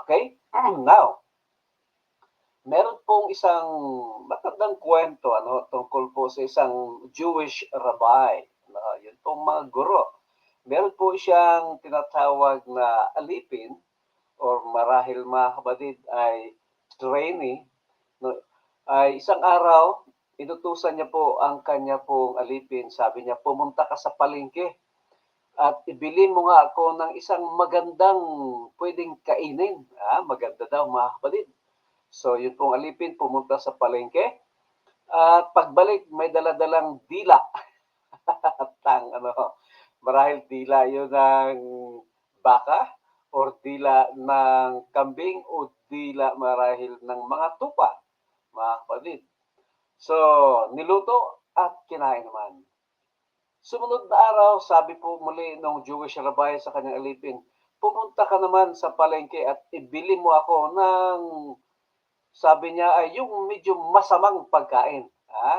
Okay? Now, meron pong isang matandang kwento tungkol po sa isang Jewish rabbi. Yun pong mga guro. Meron po siyang tinatawag na alipin or marahil mga kapatid ay trainee. No, ay isang araw, inutusan niya po ang kanya pong alipin. Sabi niya, pumunta ka sa palengke at ibili mo nga ako ng isang magandang pwedeng kainin. Maganda daw mga kapatid. So yun pong alipin, pumunta sa palengke at pagbalik may daladalang dila. At marahil dila yun ng baka or dila ng kambing o dila marahil ng mga tupa, mga kapatid. So, niluto at kinain naman. Sumunod na araw, sabi po muli ng Jewish rabbi sa kanyang alipin, pumunta ka naman sa palengke at ibili mo ako ng, sabi niya, ay yung medyo masamang pagkain.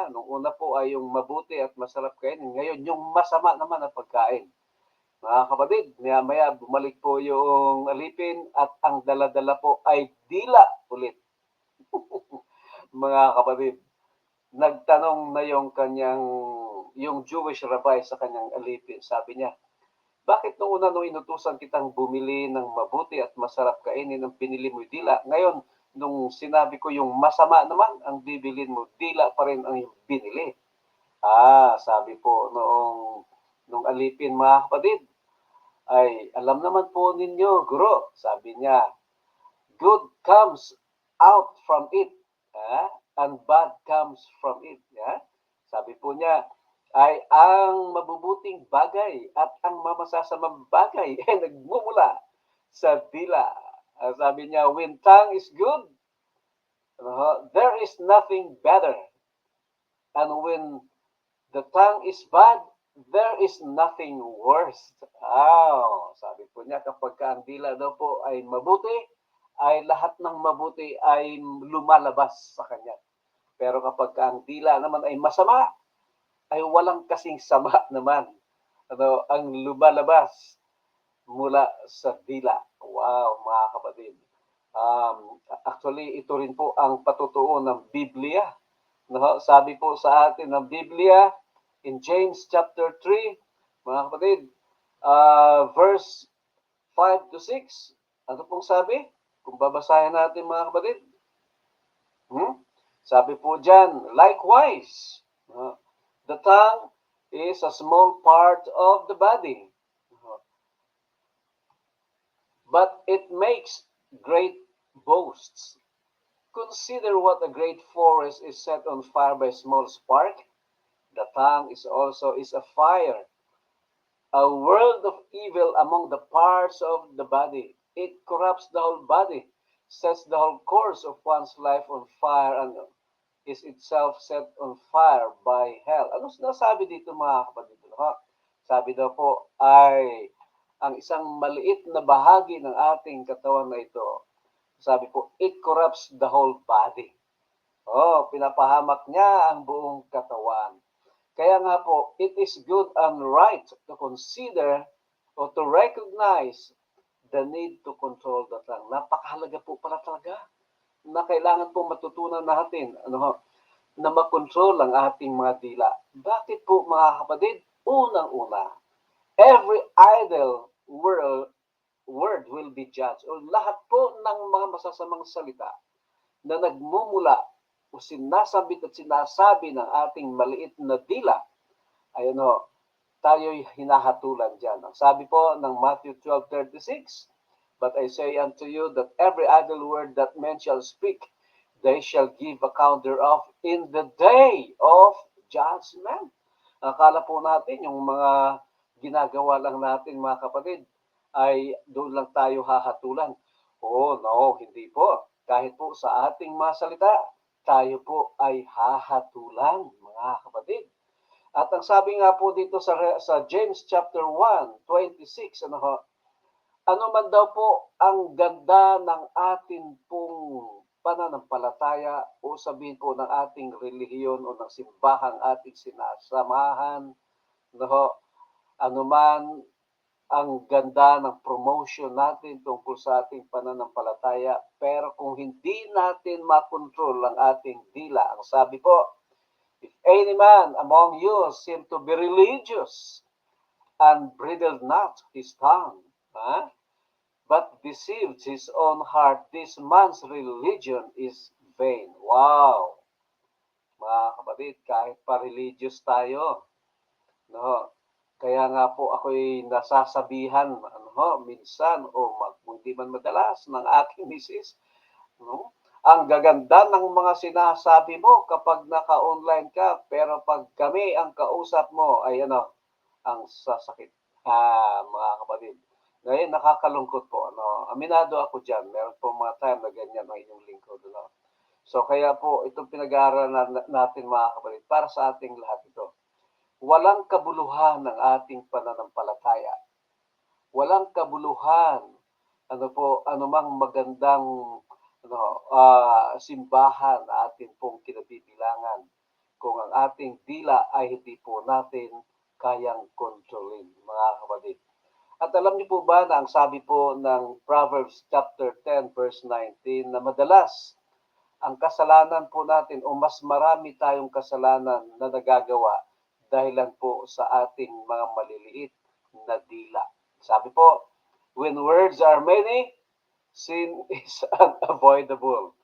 Nung una po ay yung mabuti at masarap kainin. Ngayon, yung masama naman na pagkain. Mga kapatid, maya-maya bumalik po yung alipin at ang dala-dala po ay dila ulit. Mga kapatid, nagtanong na yung Jewish rabbi sa kanyang alipin. Sabi niya, bakit nung una nung inutusan kitang bumili ng mabuti at masarap kainin ang pinili mo dila? Ngayon, nung sinabi ko yung masama naman ang bibilin mo, dila pa rin ang binili. Sabi po nung alipin mga kapatid, ay alam naman po ninyo, guro, sabi niya, good comes out from it, and bad comes from it. Sabi po niya, ay ang mabubuting bagay at ang mamasasamang bagay ay nagmumula sa dila. Sabi niya, when tongue is good, there is nothing better. And when the tongue is bad, there is nothing worse. Sabi po niya, kapag ang dila daw po ay mabuti, ay lahat ng mabuti ay lumalabas sa kanya. Pero kapag ang dila naman ay masama, ay walang kasing sama naman. Ang lumalabas mula sa dila. Wow, mga kapatid. Actually, ito rin po ang patutuo ng Biblia. Sabi po sa atin ng Biblia, in James chapter 3, mga kapatid, verse 5 to 6, ano pong sabi? Kung babasahin natin mga kapatid. Sabi po dyan, likewise, the tongue is a small part of the body, but it makes great boasts. Consider what a great forest is set on fire by a small spark. The tongue is a fire, a world of evil among the parts of the body. It corrupts the whole body, sets the whole course of one's life on fire, and is itself set on fire by hell. Ano sinasabi dito mga kapatid? Sabi daw po ay ang isang maliit na bahagi ng ating katawan na ito, sabi po, it corrupts the whole body. Pinapahamak niya ang buong katawan. Kaya nga po, it is good and right to consider or to recognize the need to control the tongue. Napakahalaga po pala talaga na kailangan po matutunan natin na makontrol ang ating mga dila. Bakit po mga kapatid? Unang-una, every idle word will be judged. O lahat po ng mga masasamang salita na nagmumula o sinasabit at sinasabi ng ating maliit na dila, tayo'y hinahatulan dyan. Ang sabi po ng Matthew 12:36, but I say unto you that every idle word that men shall speak, they shall give account thereof in the day of judgment. Akala po natin yung mga ginagawa lang natin mga kapatid, ay doon lang tayo hahatulan. No, hindi po. Kahit po sa ating mga salita, tayo po ay hahatulan, mga kapatid. At ang sabi nga po dito sa James chapter 1:26, ano man daw po ang ganda ng atin pong pananampalataya o sabihin po ng ating relihiyon o ng simbahang ating sinasamahan, ano man ang ganda ng promotion natin tungkol sa ating pananampalataya, pero kung hindi natin makontrol ang ating dila, ang sabi po, if any man among you seem to be religious and bridled not his tongue, but deceives his own heart, this man's religion is vain. Wow! Mga kapatid, kahit pa religious tayo, no? Kaya nga po ako'y nasasabihan, minsan o hindi man madalas ng aking misis, no? Ang gaganda ng mga sinasabi mo kapag naka-online ka, pero pag kami ang kausap mo, ay ang sasakit. Mga kapatid. Ngayon, nakakalungkot po. Aminado ako dyan. Meron po mga time na ganyan ang inyong lingkod. So, kaya po, itong pinag-aaralan natin mga kapatid, para sa ating lahat ito. Walang kabuluhan ng ating pananampalataya. Walang kabuluhan, anumang magandang simbahan na atin pong kinabibilangan kung ang ating dila ay hindi po natin kayang kontrolin, mga kapatid. At alam niyo po ba na ang sabi po ng Proverbs chapter 10 verse 19 na madalas ang kasalanan po natin o mas marami tayong kasalanan na nagagawa dahilan po sa ating mga maliliit na dila. Sabi po, when words are many, sin is unavoidable.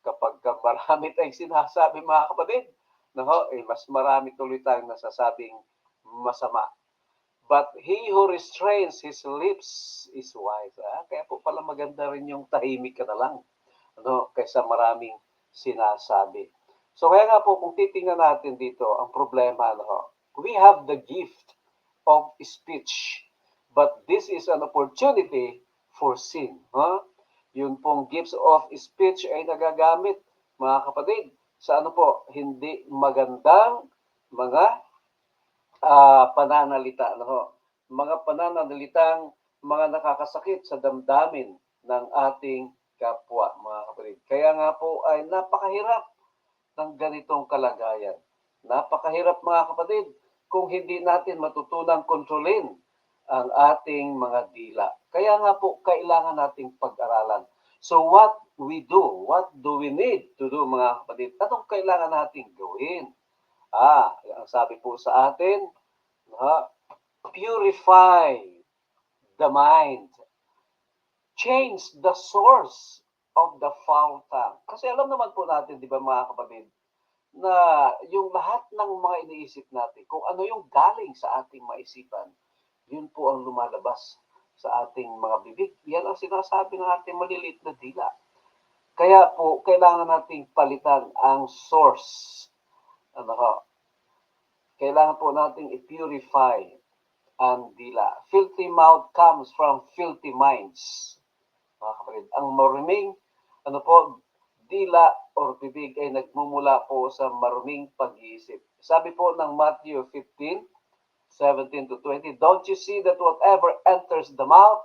Kapag marami tayong sinasabi mga kapatid, mas marami tuloy tayong nasasabing masama. But he who restrains his lips is wise. Kaya po pala maganda rin yung tahimik ka na lang, kaysa maraming sinasabi. So kaya nga po kung titingnan natin dito ang problema, we have the gift of speech, but this is an opportunity for sin. Yun pong gifts of speech ay nagagamit, mga kapatid, sa hindi magandang mga pananalita. Mga pananalitang mga nakakasakit sa damdamin ng ating kapwa, mga kapatid. Kaya nga po ay napakahirap ng ganitong kalagayan. Napakahirap mga kapatid kung hindi natin matutunang kontrolin ang ating mga dila. Kaya nga po kailangan nating pag-aralan. So what what do we need to do mga kapatid? Anong kailangan nating gawin? Ang sabi po sa atin, purify the mind. Change the source of the foul tongue. Kasi alam naman po natin, di ba mga kapatid, na yung lahat ng mga iniisip natin, kung ano yung galing sa ating maisipan, yun po ang lumalabas sa ating mga bibig. Yan ang sinasabi ng ating maliliit na dila. Kaya po, kailangan nating palitan ang source. Kailangan po nating i-purify ang dila. Filthy mouth comes from filthy minds. Mga kapatid, ang maruming, dila or bibig ay nagmumula po sa maruming pag-iisip. Sabi po ng Matthew 15:17 to 20, don't you see that whatever enters the mouth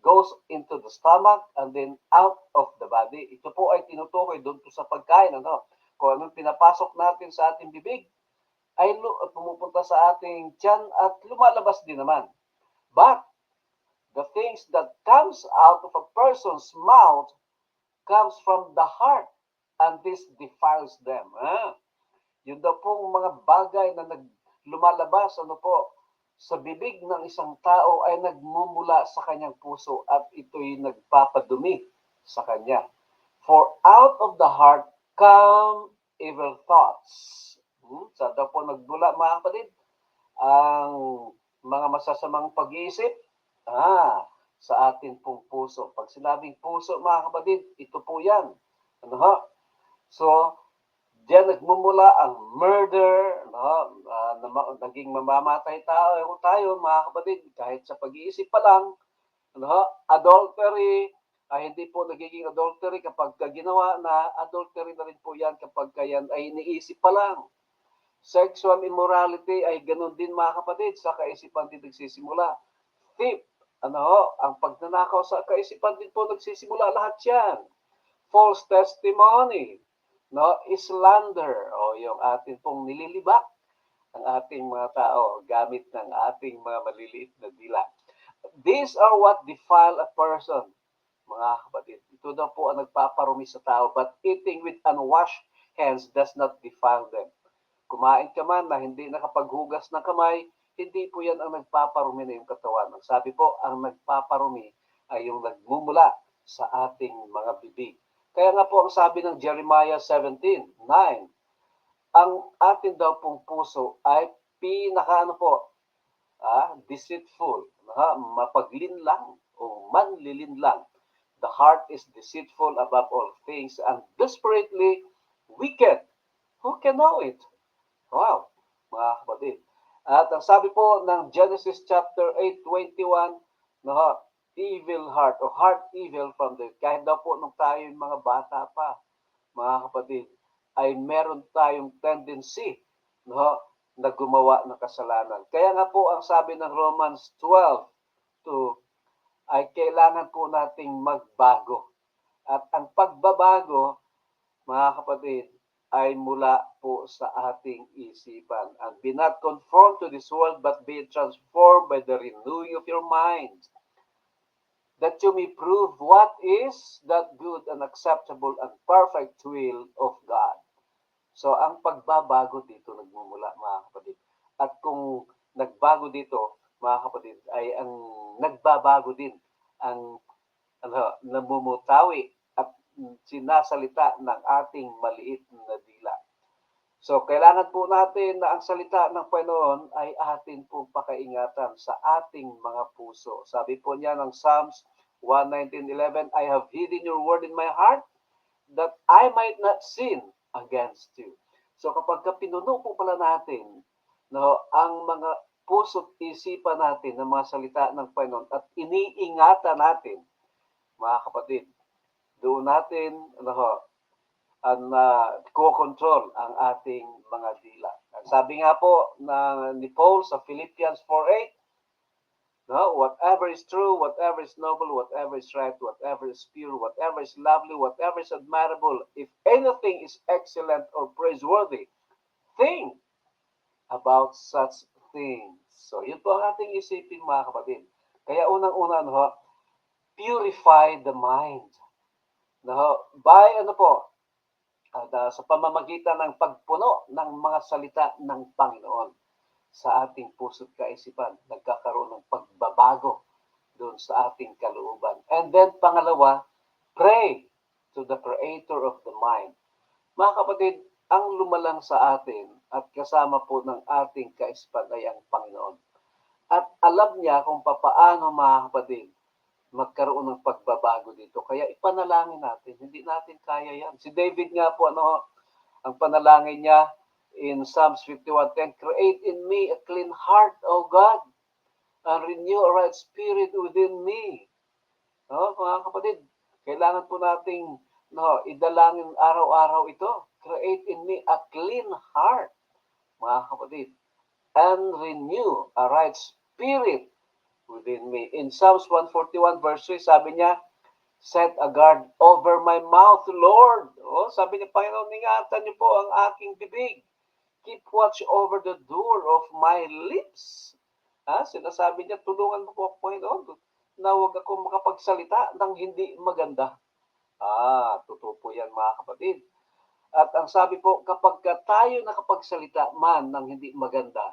goes into the stomach and then out of the body? Ito po ay tinutukoy doon po sa pagkain. Kung anong pinapasok natin sa ating bibig, ay pumupunta sa ating tiyan at lumalabas din naman. But the things that comes out of a person's mouth comes from the heart, and this defiles them. Yun daw pong mga bagay na lumalabas sa bibig ng isang tao ay nagmumula sa kanyang puso at ito'y nagpapadumi sa kanya. For out of the heart come evil thoughts. Sa daw po nagmula mga kapatid, ang mga masasamang pag-iisip, sa atin pong puso. Pag sinabing puso, mga kapatid, ito po yan. So, diyan nagmumula ang murder, naging mamamatay tayo, mga kapatid, kahit sa pag-iisip pa lang, adultery, hindi po nagiging adultery kapag ginawa na, adultery na rin po yan kapag yan ay iniisip pa lang. Sexual immorality ay ganun din mga kapatid, sa kaisipan din nagsisimula. Thief, ang pagnanakaw sa kaisipan din po nagsisimula lahat yan. False testimony, slander, yung atin pong nililibak ang ating mga tao gamit ng ating mga maliliit na dila. These are what defile a person, mga kapatid. Ito daw po ang nagpaparumi sa tao, but eating with unwashed hands does not defile them. Kumain ka man na hindi nakapaghugas ng kamay, hindi po yan ang nagpaparumi na yung katawan. Ang sabi po, ang nagpaparumi ay yung nagmumula sa ating mga bibig. Kaya nga po ang sabi ng Jeremiah 17:9, ang atin daw pong puso ay pinaka po, deceitful, mapaglinlang o manlilinlang. The heart is deceitful above all things and desperately wicked. Who can know it? Wow, mga kapatid. At ang sabi po ng Genesis chapter 8:21, evil heart o heart evil from the, kahit daw po nung tayo yung mga bata pa, mga kapatid, ay meron tayong tendency na gumawa ng kasalanan. Kaya nga po ang sabi ng Romans 12:2 ay kailangan po nating magbago. At ang pagbabago, mga kapatid, ay mula po sa ating isipan. And be not conformed to this world, but be transformed by the renewing of your mind, that you may prove what is that good and acceptable and perfect will of God. So, ang pagbabago dito nagmumula, mga kapatid. At kung nagbago dito, mga kapatid, ay ang nagbabago din ang namumutawi at sinasalita ng ating maliit na dila. So, kailangan po natin na ang salita ng Panginoon ay atin pong pakaingatan sa ating mga puso. Sabi po niya ng Psalms 119:11, I have hidden your word in my heart that I might not sin against you. So kapag pinuno po pala natin ang mga puso't isipan natin ng mga salita ng Panginoon at iniingatan natin, mga kapatid, doon natin ko-control ang ating mga dila. Ang sabi nga po ni Paul sa Philippians 4:8, whatever is true, whatever is noble, whatever is right, whatever is pure, whatever is lovely, whatever is admirable, if anything is excellent or praiseworthy, think about such things. So, yun po ang ating isipin, mga kapatid. Kaya unang-una, purify the mind. By sa pamamagitan ng pagpuno ng mga salita ng Panginoon sa ating puso't kaisipan, nagkakaroon ng pagbabago doon sa ating kalooban. And then, pangalawa, pray to the Creator of the mind. Mga kapatid, ang lumalang sa atin at kasama po ng ating kaisipan ay ang Panginoon. At alam niya kung papaano, mga kapatid, magkaroon ng pagbabago dito. Kaya ipanalangin natin. Hindi natin kaya yan. Si David nga po, ang panalangin niya, in Psalms 51:10, create in me a clean heart, O God, and renew a right spirit within me. Mga kapatid, kailangan po nating idalangin araw-araw ito. Create in me a clean heart, mga kapatid, and renew a right spirit within me. In Psalms 141 verse 3, sabi niya, set a guard over my mouth, Lord. Sabi niya, Panginoon, ingatan niyo po ang aking bibig. Keep watch over the door of my lips. Sinasabi niya, tulungan mo po, Panginoon, na huwag ako makapagsalita ng hindi maganda. Totoo po yan, mga kapatid. At ang sabi po, kapag tayo nakapagsalita man ng hindi maganda,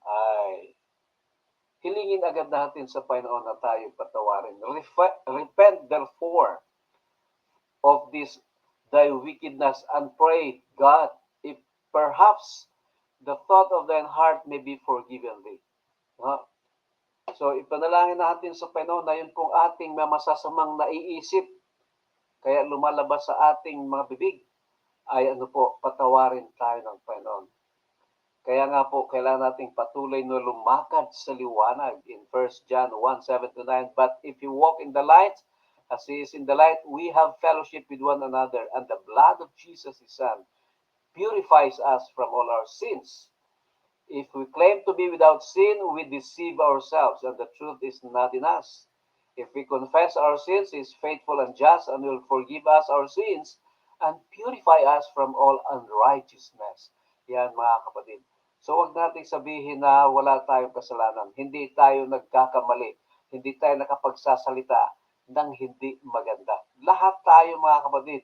ay hilingin agad natin sa Panginoon na tayo patawarin. Repent therefore of this thy wickedness and pray, God, if perhaps the thought of thine heart may be forgiven thee. So, ipanalangin natin sa Panginoon na yun pong ating masasamang naiisip, kaya lumalabas sa ating mga bibig, ay patawarin tayo ng Panginoon. Kaya nga po, kailangan nating patuloy na lumakad sa liwanag in 1 John 1:7-9. But if you walk in the light, as He is in the light, we have fellowship with one another, and the blood of Jesus, His Son, purifies us from all our sins. If we claim to be without sin, we deceive ourselves, and the truth is not in us. If we confess our sins, He is faithful and just, and will forgive us our sins, and purify us from all unrighteousness. Yan, mga kapatid. So wag nating sabihin na wala tayong kasalanan. Hindi tayo nagkakamali. Hindi tayo nakapagsasalita ng hindi maganda. Lahat tayo mga kapatid,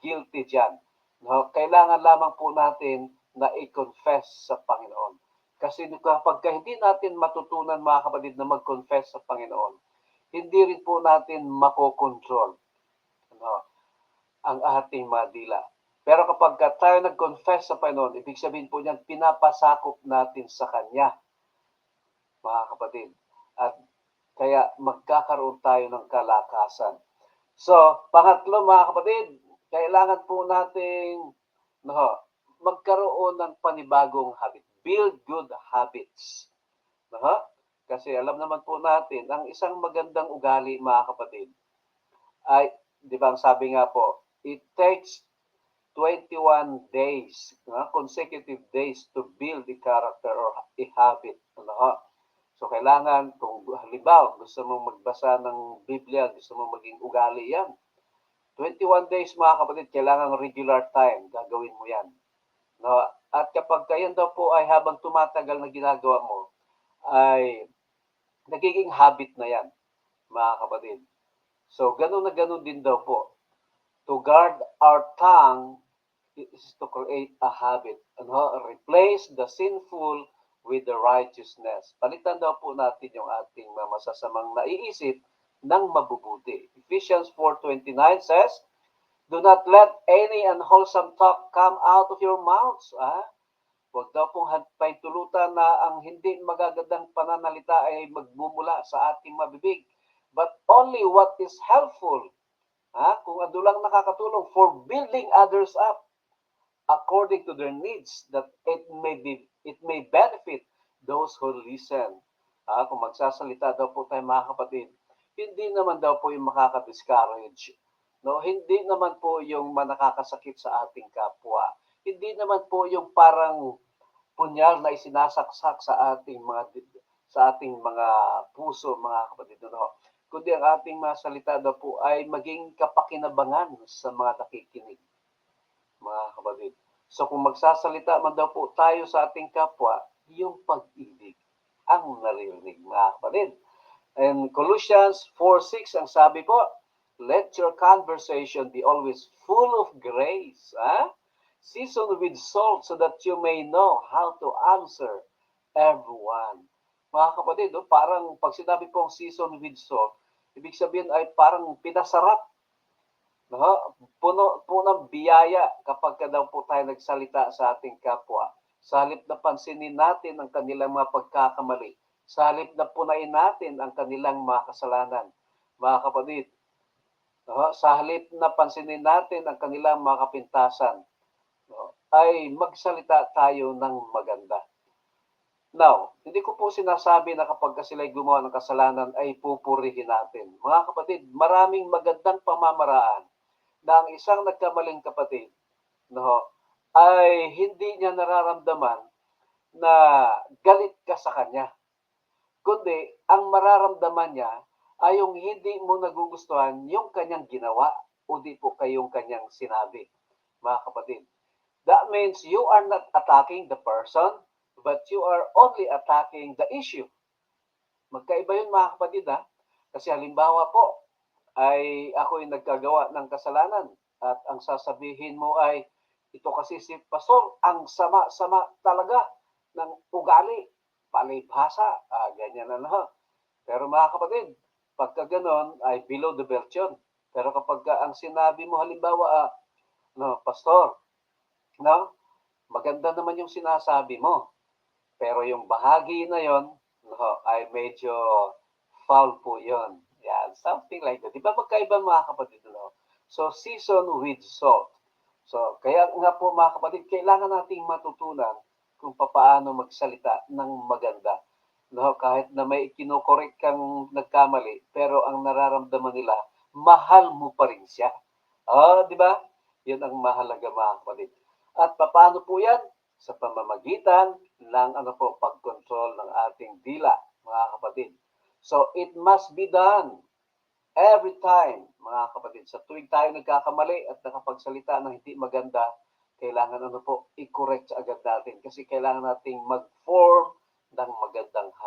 guilty dyan. No? Kailangan lamang po natin na i-confess sa Panginoon. Kasi kapag hindi natin matutunan mga kapatid na mag-confess sa Panginoon, hindi rin po natin makokontrol, no, ang ating mga dila. Pero kapag tayo nag-confess sa Panginoon, ibig sabihin po niyan, pinapasakop natin sa Kanya, mga kapatid. At kaya magkakaroon tayo ng kalakasan. So, pangatlo mga kapatid, kailangan po nating magkaroon ng panibagong habit. Build good habits. Kasi alam naman po natin, ang isang magandang ugali mga kapatid, ay, di ba ang sabi nga po, it takes 21 days, consecutive days to build a character or a habit. So, kailangan, kung halimbawa, gusto mong magbasa ng Biblia, gusto mong maging ugali yan, 21 days mga kapatid, kailangan regular time, gagawin mo yan. No? At kapag kayan daw po ay habang tumatagal na ginagawa mo, ay nagiging habit na yan, mga kapatid. So, ganun na ganun din daw po. To guard our tongue is to create a habit. Replace the sinful with the righteousness. Palitan daw po natin yung ating masasamang naiisip ng mabubuti. Ephesians 4:29 says, do not let any unwholesome talk come out of your mouths. Huwag daw pong pahintulutan na ang hindi magagandang pananalita ay magmumula sa ating mabibig. But only what is helpful. Kung ano lang nakakatulong for building others up according to their needs, that it may benefit those who listen. Kung magsasalita daw po tayo mga kapatid, hindi naman daw po yung makaka-discourage. No, hindi naman po yung nakakasakit sa ating kapwa. Hindi naman po yung parang punyal na isinasaksak sa ating mga puso, mga kapatid. No? Kundi ang ating mga salita daw po ay maging kapakinabangan sa mga nakikinig, mga kapatid. So kung magsasalita man daw po tayo sa ating kapwa, yung pag-ibig ang naririnig, mga kapatid. And Colossians 4:6 ang sabi po, let your conversation be always full of grace, seasoned with salt so that you may know how to answer everyone. Mga kapatid, parang pag sinabi pong seasoned with salt, ibig sabihin ay parang pinasarap. Puno ng biyaya kapag daw po tayo nagsalita sa ating kapwa. Sa halip na pansinin natin ang kanilang mga pagkakamali, sa halip na punain natin ang kanilang mga kasalanan, mga kapatid, sa halip na pansinin natin ang kanilang mga kapintasan, ay magsalita tayo ng maganda. Now, hindi ko po sinasabi na kapag sila'y gumawa ng kasalanan ay pupurihin natin. Mga kapatid, maraming magandang pamamaraan na ang isang nagkamaling kapatid ay hindi niya nararamdaman na galit ka sa kanya. Kundi, ang mararamdaman niya ay yung hindi mo nagugustuhan yung kanyang ginawa o di po kayong kanyang sinabi, mga kapatid. That means you are not attacking the person, but you are only attacking the issue. Magkaiba yun, mga kapatid, Kasi halimbawa po, ay ako'y nagkagawa ng kasalanan at ang sasabihin mo ay, ito kasi si pastor, ang sama-sama talaga ng ugali, palibhasa, ganyan na lahat. Pero mga kapatid, pagka ganon ay below the belt yun. Pero kapag ang sinabi mo halimbawa, pastor, maganda naman yung sinasabi mo, pero yung bahagi na yon ay medyo foul po yon. Yan, something like that. Di ba magkaiba mga kapatid? So, season with salt. So, kaya nga po mga kapatid, kailangan nating matutunan kung paano magsalita ng maganda. Kahit na may kinokorek kang nagkamali, pero ang nararamdaman nila, mahal mo pa rin siya. Di ba? Yun ang mahalaga mga kapatid. At paano po yan? Sa pamamagitan ng pag-control ng ating dila, mga kapatid. So, it must be done every time, mga kapatid. Sa tuwing tayo nagkakamali at nakapagsalita ng hindi maganda, kailangan ano po, i-correct agad natin kasi kailangan nating mag-form ng magandang